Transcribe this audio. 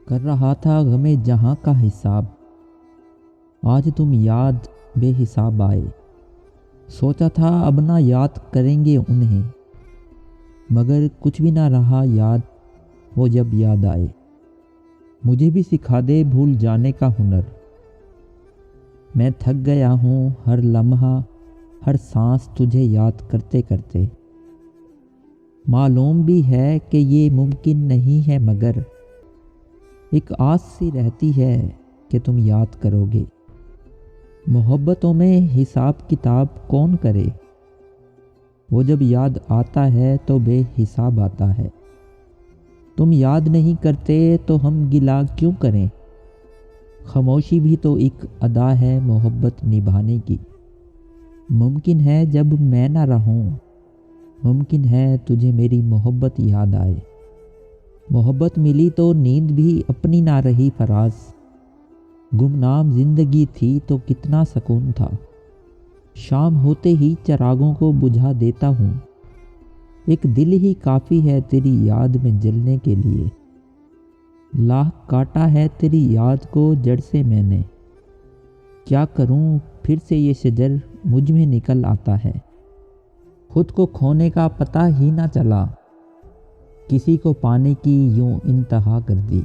کر رہا تھا غم جہاں کا حساب، آج تم یاد بے حساب آئے۔ سوچا تھا اب نہ یاد کریں گے انہیں، مگر کچھ بھی نہ رہا یاد وہ جب یاد آئے۔ مجھے بھی سکھا دے بھول جانے کا ہنر، میں تھک گیا ہوں ہر لمحہ ہر سانس تجھے یاد کرتے کرتے۔ معلوم بھی ہے کہ یہ ممکن نہیں ہے، مگر ایک آس سی رہتی ہے کہ تم یاد کرو گے۔ محبتوں میں حساب کتاب کون کرے، وہ جب یاد آتا ہے تو بے حساب آتا ہے۔ تم یاد نہیں کرتے تو ہم گلہ کیوں کریں، خاموشی بھی تو ایک ادا ہے محبت نبھانے کی۔ ممکن ہے جب میں نہ رہوں، ممکن ہے تجھے میری محبت یاد آئے۔ محبت ملی تو نیند بھی اپنی نہ رہی فراز، گمنام زندگی تھی تو کتنا سکون تھا۔ شام ہوتے ہی چراغوں کو بجھا دیتا ہوں، ایک دل ہی کافی ہے تیری یاد میں جلنے کے لیے۔ لاکھ کاٹا ہے تیری یاد کو جڑ سے میں نے، کیا کروں پھر سے یہ شجر مجھ میں نکل آتا ہے۔ خود کو کھونے کا پتہ ہی نہ چلا، کسی کو پانے کی یوں انتہا کر دی۔